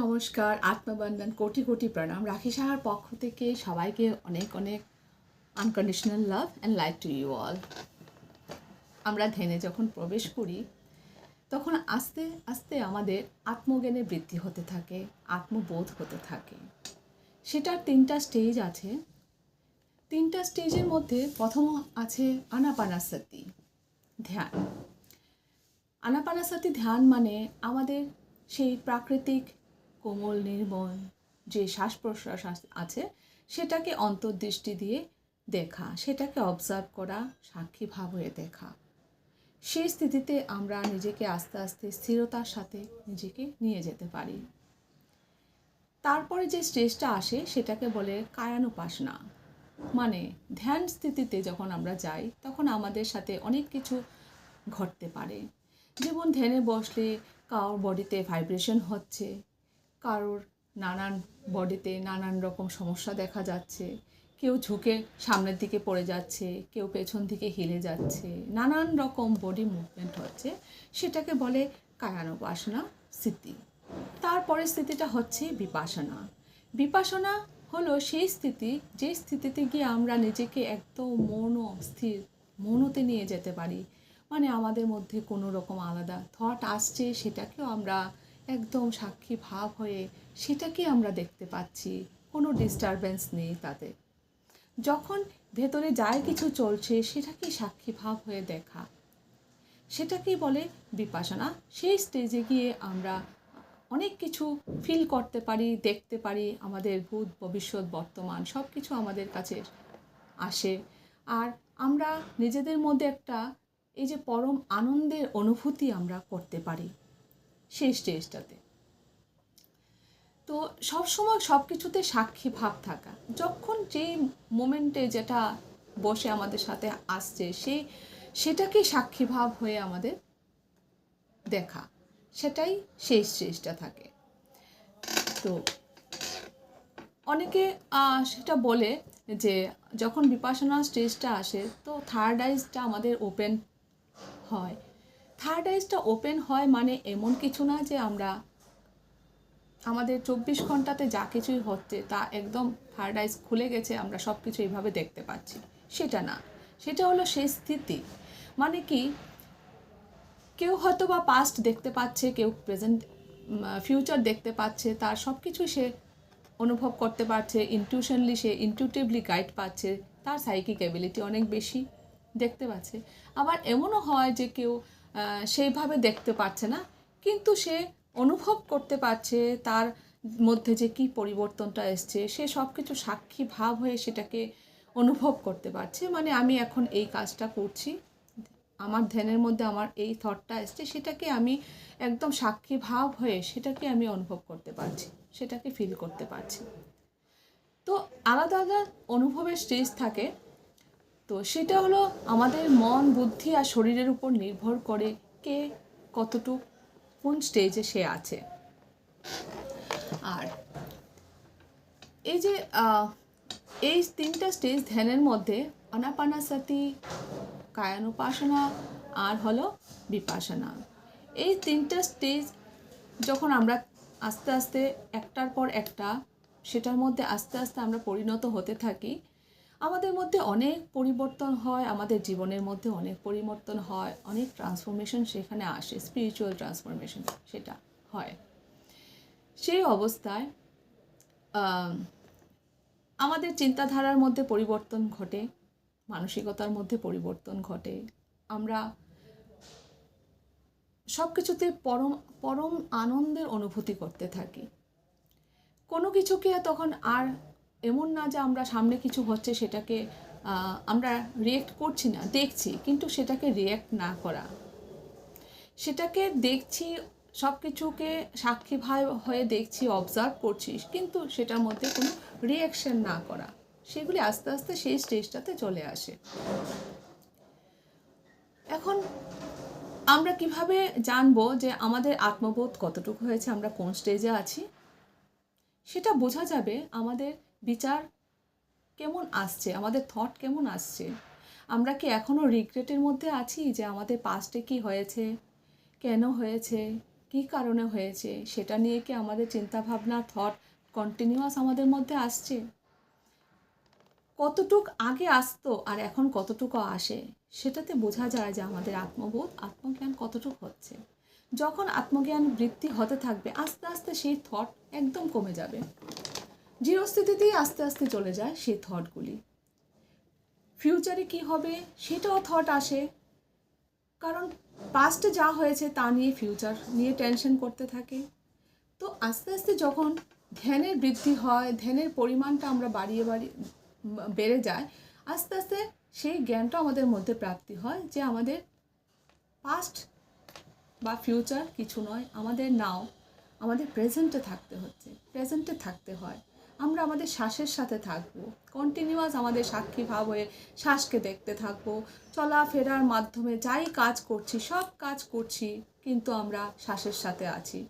নমস্কার, আত্মবন্ধন কোটি কোটি প্রণাম। রাখি সাহার পক্ষ থেকে সবাইকে অনেক অনেক unconditional love and light to you all. আমরা ধ্যানে যখন প্রবেশ করি তখন আস্তে আস্তে আমাদের আত্মজ্ঞানে বৃদ্ধি হতে থাকে, আত্মবোধ হতে থাকে। সেটার তিনটা স্টেজ আছে। তিনটা স্টেজের মধ্যে প্রথম আছে আনাপানাসতি ধ্যান। আনাপানাসতি ধ্যান মানে আমাদের সেই প্রাকৃতিক কোমল নির্মল যে শ্বাস প্রশ্বাস আছে সেটাকে অন্তর্দৃষ্টি দিয়ে দেখা, সেটাকে অবজার্ভ করা, সাক্ষী ভাব হয়ে দেখা। সেই স্থিতিতে আমরা নিজেকে আস্তে আস্তে স্থিরতার সাথে নিজেকে নিয়ে যেতে পারি। তারপরে যে স্টেজটা আসে সেটাকে বলে কায়ানুপাসনা। মানে ধ্যান স্থিতিতে যখন আমরা যাই তখন আমাদের সাথে অনেক কিছু ঘটতে পারে। যেমন ধ্যানে বসলে কারোর বডিতে ভাইব্রেশন হচ্ছে, কারোর নানান বডিতে নানান রকম সমস্যা দেখা যাচ্ছে, কেউ ঝুঁকে সামনের দিকে পড়ে যাচ্ছে, কেউ পেছন দিকে হিলে যাচ্ছে, নানান রকম বডি মুভমেন্ট হচ্ছে। সেটাকে বলে কায়ানুপাসনা স্থিতি। তারপরে স্থিতিটা হচ্ছে বিপাসনা। বিপাসনা হলো সেই স্থিতি যে স্থিতিতে গিয়ে আমরা নিজেকে একদম স্থির মনতে নিয়ে যেতে পারি। মানে আমাদের মধ্যে কোনো রকম আলাদা থট আসছে সেটাকেও আমরা একদম সাক্ষী ভাব হয়ে সেটাকে আমরা দেখতে পাচ্ছি, কোনো ডিস্টারবেন্স নেই তাতে। যখন ভেতরে যাই কিছু চলছে সেটাকে সাক্ষী ভাব হয়ে দেখা, সেটাকেই বলে বিপাসনা। সেই স্টেজে গিয়ে আমরা অনেক কিছু ফিল করতে পারি, দেখতে পারি, আমাদের ভূত ভবিষ্যৎ বর্তমান সব কিছু আমাদের কাছে আসে। আর আমরা নিজেদের মধ্যে একটা এই যে পরম আনন্দের অনুভূতি আমরা করতে পারি সেই স্টেজটাতে। তো সবসময় সব কিছুতে সাক্ষী ভাব থাকা, যখন যেই মোমেন্টে যেটা বসে আমাদের সাথে আসছে সেটাকে সাক্ষী ভাব হয়ে আমাদের দেখা, সেটাই সেই স্টেজটা থাকে। তো অনেকে সেটা বলে যে যখন বিপাসনা স্টেজটা আসে তো থার্ড আইজটা আমাদের ওপেন হয়। থার্ড আইজটা ওপেন হয় মানে এমন কিছু না যে আমরা আমাদের 24 ঘন্টাতে যা কিছুই হচ্ছে তা একদম থার্ড আইজ খুলে গেছে, আমরা সব কিছু এইভাবে দেখতে পাচ্ছি, সেটা না। সেটা হলো সেই স্থিতি। মানে কি, কেউ হয়তো বা পাস্ট দেখতে পাচ্ছে, কেউ প্রেজেন্ট ফিউচার দেখতে পাচ্ছে, তার সব কিছুই সে অনুভব করতে পারছে, ইনটিউশনলি সে ইনটিউটিভলি গাইড পাচ্ছে, তার সাইকিক এবিলিটি অনেক বেশি দেখতে পাচ্ছে। আবার এমনও হয় যে কেউ সেইভাবে দেখতে পাচ্ছে না, কিন্তু সে অনুভব করতে পারছে তার মধ্যে যে কী পরিবর্তনটা এসছে, সে সব কিছু সাক্ষী ভাব হয়ে সেটাকে অনুভব করতে পারছে। মানে আমি এখন এই কাজটা করছি, আমার ধ্যানের মধ্যে আমার এই থটটা এসছে, সেটাকে আমি একদম সাক্ষী ভাব হয়ে সেটাকে আমি অনুভব করতে পারছি, সেটাকে ফিল করতে পারছি। তো আলাদা আলাদা অনুভবের স্টেজ থাকে। তো সেটা হলো আমাদের মন, বুদ্ধি আর শরীরের উপর নির্ভর করে কে কতটুক কোন স্টেজে সে আছে। আর এই যে এই তিনটা স্টেজ ধ্যানের মধ্যে আনাপানাসতি, কায়ানুপাসনা আর হলো বিপাসনা, এই তিনটা স্টেজ যখন আমরা আস্তে আস্তে একটার পর একটা সেটার মধ্যে আস্তে আস্তে আমরা পরিণত হতে থাকি, আমাদের মধ্যে অনেক পরিবর্তন হয়, আমাদের জীবনের মধ্যে অনেক পরিবর্তন হয়, অনেক ট্রান্সফরমেশন সেখানে আসে, স্পিরিচুয়াল ট্রান্সফরমেশন সেটা হয়। সেই অবস্থায় আমাদের চিন্তাধারার মধ্যে পরিবর্তন ঘটে, মানসিকতার মধ্যে পরিবর্তন ঘটে, আমরা সব কিছুতে পরম পরম আনন্দের অনুভূতি করতে থাকি। কোনো কিছুকে তখন আর এমন না যে আমরা সামনে কিছু হচ্ছে সেটাকে আমরা রিয়েক্ট করছি না, দেখছি, কিন্তু সেটাকে রিয়েক্ট না করা, সেটাকে দেখছি, সব কিছুকে সাক্ষী ভাব হয়ে দেখছি, অবজার্ভ করছি, কিন্তু সেটার মধ্যে কোনো রিয়াকশন না করা, সেগুলি আস্তে আস্তে সেই স্টেজটাতে চলে আসে। এখন আমরা কিভাবে জানবো যে আমাদের আত্মবোধ কতটুকু হয়েছে, আমরা কোন স্টেজে আছি? সেটা বোঝা যাবে আমাদের বিচার কেমন আসছে, আমাদের থট কেমন আসছে। আমরা কি এখনও রিগ্রেটের মধ্যে আছি যে আমাদের পাস্টে কি হয়েছে, কেন হয়েছে, কী কারণে হয়েছে, সেটা নিয়ে কি আমাদের চিন্তাভাবনা থট কন্টিনিউয়াস আমাদের মধ্যে আসছে? কতটুক আগে আসতো আর এখন কতটুকু আসে, সেটাতে বোঝা যায় যে আমাদের আত্মবোধ আত্মজ্ঞান কতটুকু হচ্ছে। যখন আত্মজ্ঞান বৃদ্ধি হতে থাকবে, আস্তে আস্তে সেই থট একদম কমে যাবে, জিরো স্থিতিতেই আস্তে আস্তে চলে যায় সেই থটগুলি। ফিউচারে কি হবে সেটাও থট আসে, কারণ পাস্টে যা হয়েছে তা নিয়ে ফিউচার নিয়ে টেনশন করতে থাকে। তো আস্তে আস্তে যখন ধ্যানের বৃদ্ধি হয়, ধ্যানের পরিমাণটা আমরা বেড়ে যায়, আস্তে আস্তে সেই জ্ঞানটা আমাদের মধ্যে প্রাপ্তি হয় যে আমাদের পাস্ট বা ফিউচার কিছু নয়, আমাদের নাও আমাদের প্রেজেন্টে থাকতে হয়। আমরা আমাদের শ্বাসের সাথে থাকবো, কন্টিনিউয়াস আমাদের সাক্ষী ভাব হয়ে শ্বাসকে দেখতে থাকবো। চলাফেরার মাধ্যমে যাই কাজ করছি, সব কাজ করছি, কিন্তু আমরা শ্বাসের সাথে আছি।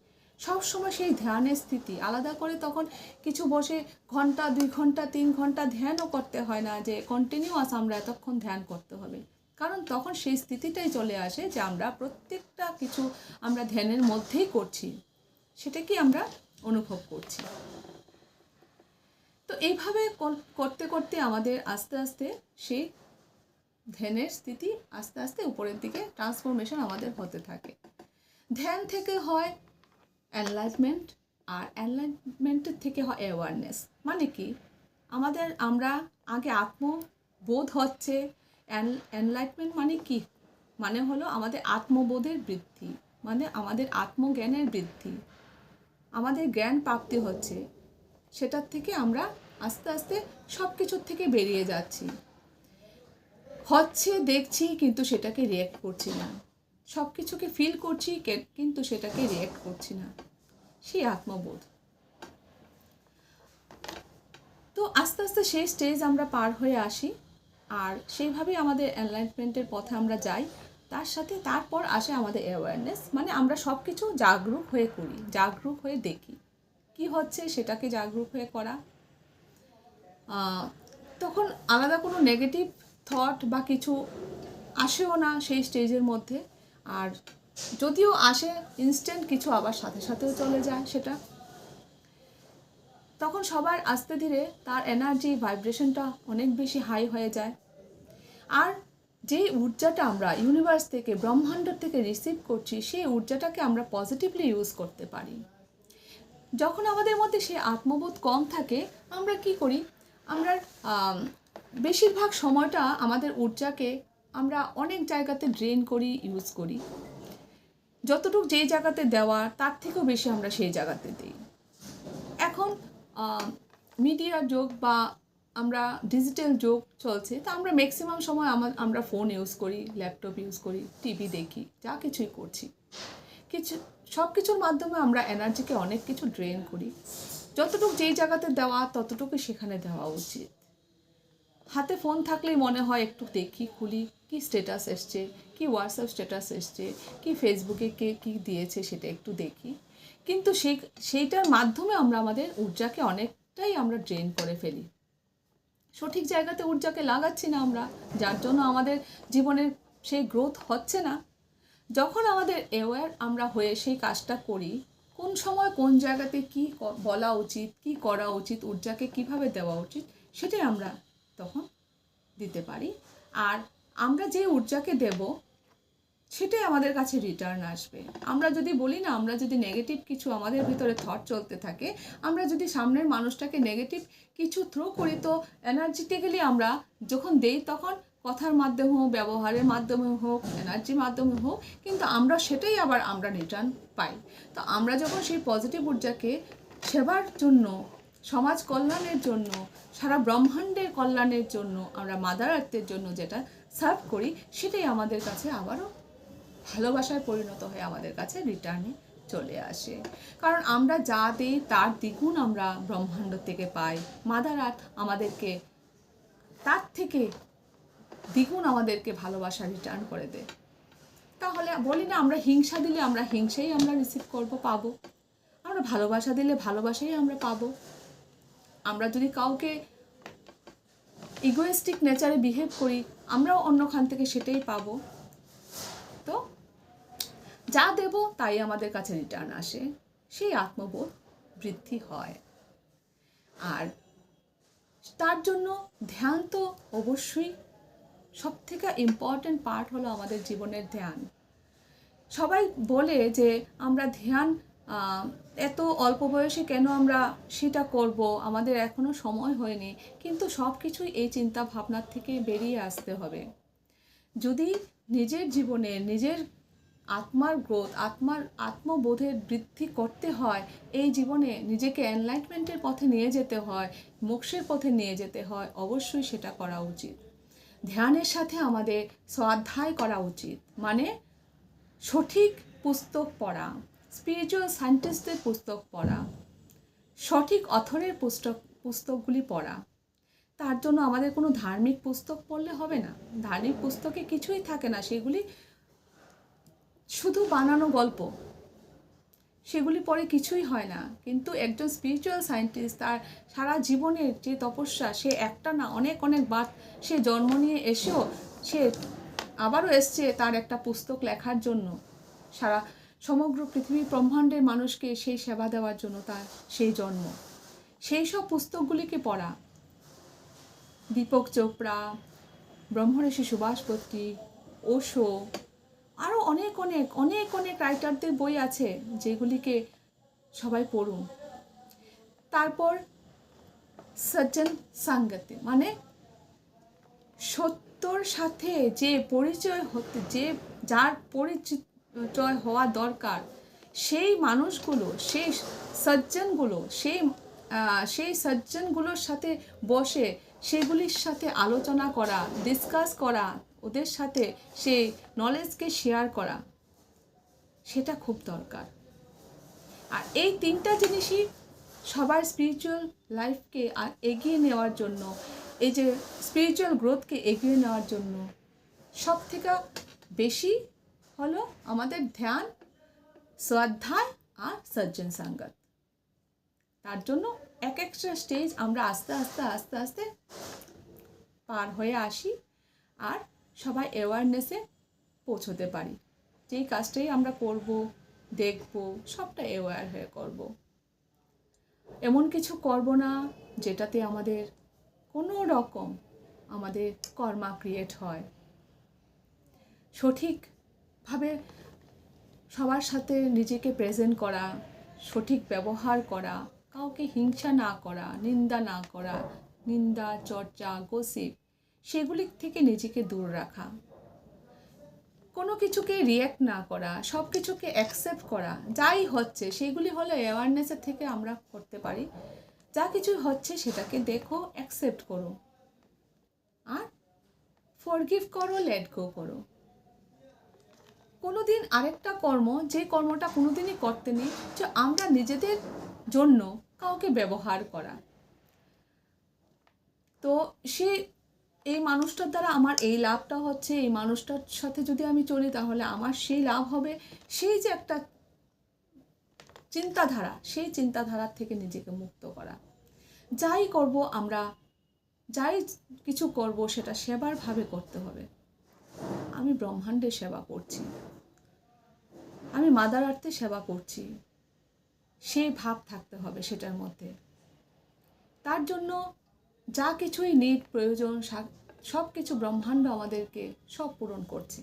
সবসময় সেই ধ্যানের স্থিতি আলাদা করে তখন কিছু বসে ঘন্টা 2 ঘন্টা 3 ঘন্টা ধ্যানও করতে হয় না যে কন্টিনিউয়াস আমরা এতক্ষণ ধ্যান করতে হবে, কারণ তখন সেই স্থিতিটাই চলে আসে যে আমরা প্রত্যেকটা কিছু আমরা ধ্যানের মধ্যেই করছি, সেটা কি আমরা অনুভব করছি। তো এইভাবে করতে করতে আমাদের আস্তে আস্তে সেই ধ্যানের স্থিতি আস্তে আস্তে উপরের দিকে ট্রান্সফরমেশন আমাদের হতে থাকে। ধ্যান থেকে হয় এনলাইটমেন্ট, আর এনলাইটমেন্টের থেকে হয় অ্যাওয়ারনেস। মানে কি, আমরা আগে আত্মবোধ হচ্ছে। এনলাইটমেন্ট মানে কি, মানে হলো আমাদের আত্মবোধের বৃদ্ধি, মানে আমাদের আত্মজ্ঞানের বৃদ্ধি, আমাদের জ্ঞান প্রাপ্তি হচ্ছে। সেটার থেকে আমরা আস্তে আস্তে সব কিছুর থেকে বেরিয়ে যাচ্ছি, হচ্ছে দেখছি কিন্তু সেটাকে রিঅ্যাক্ট করছি না, সব কিছুকে ফিল করছি কিন্তু সেটাকে রিঅ্যাক্ট করছি না, সেই আত্মবোধ। তো আস্তে আস্তে সেই স্টেজ আমরা পার হয়ে আসি, আর সেইভাবেই আমাদের এনলাইটমেন্টের পথে আমরা যাই। তার সাথে তারপর আসে আমাদের অ্যাওয়ারনেস, মানে আমরা সব কিছু জাগরুক হয়ে করি, জাগরুক হয়ে দেখি কি হচ্ছে, সেটাকে জাগরুক হয়ে করা। তখন আলাদা কোনো নেগেটিভ থট বা কিছু আসেও না সেই স্টেজের মধ্যে, আর যদিও আসে ইনস্ট্যান্ট কিছু আবার সাথে সাথেও চলে যায় সেটা। তখন সবার আস্তে ধীরে তার এনার্জি ভাইব্রেশনটা অনেক বেশি হাই হয়ে যায়, আর যে ঊর্জাটা আমরা ইউনিভার্স থেকে ব্রহ্মাণ্ড থেকে রিসিভ করছি সেই ঊর্জাটাকে আমরা পজিটিভলি ইউজ করতে পারি। যখন আমাদের মধ্যে সেই আত্মবোধ কম থাকে, আমরা কি করি, আমরা বেশিরভাগ সময়টা আমাদের ঊর্জাকে আমরা অনেক জায়গাতে ড্রেন করি, ইউজ করি। যতটুকু যেই জায়গাতে দেওয়া তার থেকেও বেশি আমরা সেই জায়গাতে দিই। এখন মিডিয়ার যুগ বা আমরা ডিজিটাল যুগ চলছে, তো আমরা ম্যাক্সিমাম সময় আমরা ফোন ইউজ করি, ল্যাপটপ ইউজ করি, টিভি দেখি, যা কিছুই করছি, সব কিছুর মাধ্যমে আমরা এনার্জিকে অনেক কিছু ড্রেন করি। যতটুকু যেই জায়গাতে দেওয়া ততটুকু সেখানে দেওয়া উচিত। হাতে ফোন থাকলেই মনে হয় একটু দেখি, খুলি, কি স্ট্যাটাস এসছে, কি হোয়াটসঅ্যাপ স্ট্যাটাস এসছে, কি ফেসবুকে কে কী দিয়েছে সেটা একটু দেখি, কিন্তু সেইটার মাধ্যমে আমরা আমাদের ঊর্জাকে অনেকটাই আমরা ড্রেন করে ফেলি। সঠিক জায়গাতে ঊর্জাকে লাগাচ্ছি না আমরা, যার জন্য আমাদের জীবনের সেই গ্রোথ হচ্ছে না। যখন আমাদের অ্যাওয়্যার আমরা হয়ে সেই কাজটা করি, কোন সময় কোন জায়গাতে কি বলা উচিত, কি করা উচিত, ঊর্জাকে কিভাবে দেওয়া উচিত, সেটাই আমরা তখন দিতে পারি। আর আমরা যে ঊর্জাকে দেব সেটাই আমাদের কাছে রিটার্ন আসবে। আমরা যদি বলি না, আমরা যদি নেগেটিভ কিছু আমাদের ভিতরে থট চলতে থাকে, আমরা যদি সামনের মানুষটাকে নেগেটিভ কিছু থ্রো করি, তো এনার্জেটিক্যালি আমরা যখন দেই তখন কথার মাধ্যমে হোক, ব্যবহারের মাধ্যমে হোক, এনার্জির মাধ্যমে হোক, কিন্তু আমরা সেটাই আবার আমরা রিটার্ন পাই। তো আমরা যখন সেই পজিটিভ ঊর্জাকে সেবার জন্য, সমাজ কল্যাণের জন্য, সারা ব্রহ্মাণ্ডের কল্যাণের জন্য, আমরা মাদার আর্থের জন্য যেটা সার্ভ করি, সেটাই আমাদের কাছে আবারও ভালোবাসায় পরিণত হয়ে আমাদের কাছে রিটার্নে চলে আসে। কারণ আমরা যা দিই তার দ্বিগুণ আমরা ব্রহ্মাণ্ড থেকে পাই। মাদার আর্থ আমাদেরকে তার থেকে দ্বিগুণ আমাদেরকে ভালোবাসা রিটার্ন করে দেয়। তাহলে বলি না, আমরা হিংসা দিলে আমরা হিংসাই আমরা রিসিভ পাবো, আমরা ভালোবাসা দিলে ভালোবাসাই আমরা পাবো। আমরা যদি কাউকে ইগোয়েস্টিক নেচারে বিহেভ করি, আমরাও অন্যখান থেকে সেটাই পাবো। তো যা দেব তাই আমাদের কাছে রিটার্ন আসে, সেই আত্মবোধ বৃদ্ধি হয়। আর তার জন্য ধ্যান তো অবশ্যই সবথেকে ইম্পর্ট্যান্ট পার্ট হলো আমাদের জীবনের ধ্যান। সবাই বলে যে আমরা ধ্যান এত অল্প বয়সে কেন আমরা সেটা করব, আমাদের এখনো সময় হয়নি। কিন্তু সব কিছুই এই চিন্তা ভাবনার থেকে বেরিয়ে আসতে হবে। যদি নিজের জীবনে নিজের আত্মার গ্রোথ, আত্মবোধের বৃদ্ধি করতে হয়, এই জীবনে নিজেকে এনলাইটমেন্টের পথে নিয়ে যেতে হয়, মোক্ষের পথে নিয়ে যেতে হয়, অবশ্যই সেটা করা উচিত। ধ্যানের সাথে আমাদের স্বাধ্যায় করা উচিত, মানে সঠিক পুস্তক পড়া, স্পিরিচুয়াল সায়েন্টিস্টদের পুস্তক পড়া, সঠিক অথরের পুস্তকগুলি পড়া। তার জন্য আমাদের কোনো ধার্মিক পুস্তক পড়লে হবে না। ধার্মিক পুস্তকে কিছুই থাকে না, সেগুলি শুধু বানানো গল্প, সেগুলি পড়ে কিছুই হয় না। কিন্তু একজন স্পিরিচুয়াল সায়েন্টিস্ট তার সারা জীবনের যে তপস্যা, সে একটা না অনেক বার সে জন্ম নিয়ে এসেও সে আবারও এসছে তার একটা পুস্তক লেখার জন্য, সারা সমগ্র পৃথিবী ব্রহ্মাণ্ডের মানুষকে সেই সেবা দেওয়ার জন্য তার সেই জন্ম। সেই সব পুস্তকগুলিকে পড়া, দীপক চোপড়া, ব্রহ্মর্ষি সুভাষ পত্রী, ওশো, আরও অনেক রাইটারদের বই আছে, যেগুলিকে সবাই পড়ুন। তারপর সজ্জন সঙ্গতি, মানে সত্যর সাথে যে পরিচয় হতে, যার পরিচয় হওয়া দরকার, সেই মানুষগুলো, সেই সজ্জনগুলোর সাথে বসে সেগুলির সাথে আলোচনা করা, ডিসকাস করা, ওদের সাথে সেই নলেজকে শেয়ার করা, সেটা খুব দরকার। আর এই তিনটা জিনিসই সবার স্পিরিচুয়াল লাইফকে এগিয়ে নেওয়ার জন্য, এই যে স্পিরিচুয়াল গ্রোথকে এগিয়ে নেওয়ার জন্য সব থেকে বেশি হলো আমাদের ধ্যান, স্বাধ্যায় আর সজ্জন সঙ্গত। তার জন্য এক একটা স্টেজ আমরা আস্তে আস্তে পার হয়ে আসি আর সবাই অ্যাওয়ারনেসে পৌঁছতে পারি। যেই কাজটাই আমরা করব, দেখব, সবটা অ্যাওয়ার হয়ে করব। এমন কিছু করব না যেটাতে আমাদের কোনো রকম আমাদের কর্মা ক্রিয়েট হয়। সঠিকভাবে সবার সাথে নিজেকে প্রেজেন্ট করা, সঠিক ব্যবহার করা, কাউকে হিংসা না করা, নিন্দা না করা, নিন্দা, চর্চা, গসিপ, সেগুলি থেকে নিজেকে দূর রাখা, কোনো কিছুকে রিয়্যাক্ট না করা, সব কিছুকে অ্যাকসেপ্ট করা। যাই হচ্ছে সেগুলি হলো অ্যাওয়ারনেসের থেকে আমরা করতে পারি। যা কিছু হচ্ছে সেটাকে দেখো, অ্যাকসেপ্ট করো আর ফরগিভ করো, লেট গো করো। কোনোদিন আরেকটা কর্ম, যে কর্মটা কোনোদিনই করতে নেই, যে আমরা নিজেদের জন্য কাউকে ব্যবহার করা। তো এই মানুষটার দ্বারা আমার এই লাভটা হচ্ছে, এই মানুষটার সাথে যদি আমি চলি তাহলে আমার সেই লাভ হবে, সেই যে একটা চিন্তাধারা, সেই চিন্তাধারার থেকে নিজেকে মুক্ত করা। যাই করব আমরা, যাই কিছু করব সেটা সেবার ভাবে করতে হবে। আমি ব্রহ্মাণ্ডের সেবা করছি, আমি মাদার আর্থে সেবা করছি, সেই ভাব থাকতে হবে সেটার মধ্যে। তার জন্য যা কিছুই নিড, প্রয়োজন, সব কিছু ব্রহ্মাণ্ড আমাদেরকে সব পূরণ করছে।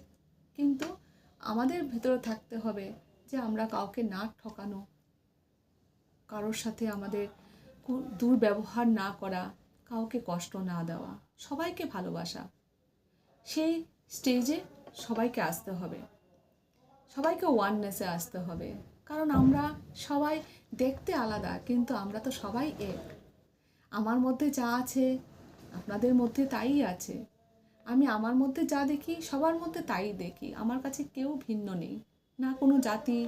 কিন্তু আমাদের ভেতরে থাকতে হবে যে আমরা কাউকে না ঠকানো, কারোর সাথে আমাদের দুর্ব্যবহার না করা, কাউকে কষ্ট না দেওয়া, সবাইকে ভালোবাসা। সেই স্টেজে সবাইকে আসতে হবে, সবাইকে ওয়াননেসে আসতে হবে। কারণ আমরা সবাই দেখতে আলাদা, কিন্তু আমরা তো সবাই এক। আমার মধ্যে যা আছে আপনাদের মধ্যে তাই আছে, আমি আমার মধ্যে যা দেখি সবার মধ্যে তাই দেখি। আমার কাছে কেউ ভিন্ন নেই, না কোনো জাতি,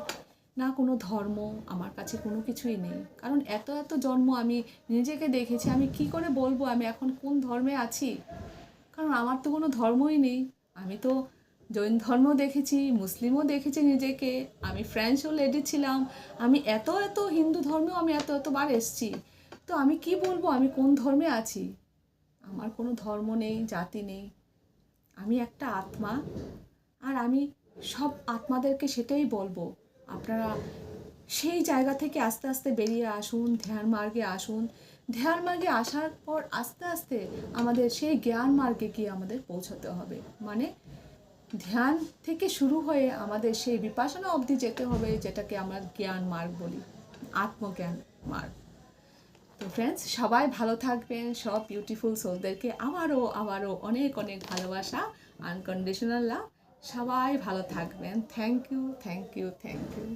না কোনো ধর্ম, আমার কাছে কোনো কিছুই নেই। কারণ এত জন্ম আমি নিজেকে দেখেছি, আমি কি করে বলবো আমি এখন কোন ধর্মে আছি? কারণ আমার তো কোনো ধর্মই নেই। আমি তো জৈন ধর্ম দেখেছি, মুসলিমও দেখেছি নিজেকে, আমি ফ্রেঞ্চও লেডি ছিলাম, আমি এত হিন্দু ধর্মেও আমি এতবার এসেছি। তো আমি কি বলবো আমি কোন ধর্মে আছি? আমার কোনো ধর্ম নেই, জাতি নেই, আমি একটা আত্মা। আর আমি সব আত্মাদেরকে সেটাই বলবো, আপনারা সেই জায়গা থেকে আস্তে আস্তে বেরিয়ে আসুন, ধ্যান মার্গে আসুন। ধ্যান মার্গে আসার পর আস্তে আস্তে আমাদের সেই জ্ঞান মার্গে গিয়ে আমাদের পৌঁছাতে হবে। মানে ধ্যান থেকে শুরু হয়ে আমাদের সেই বিপাশনা অবধি যেতে হবে, যেটাকে আমরা জ্ঞান মার্গ বলি, আত্মজ্ঞান মার্গ। তো ফ্রেন্ডস, সবাই ভালো থাকবেন। সব বিউটিফুল সোলদেরকে আবারও অনেক অনেক ভালোবাসা, আনকন্ডিশনাল লাভ। সবাই ভালো থাকবেন। Thank you, thank you, thank you.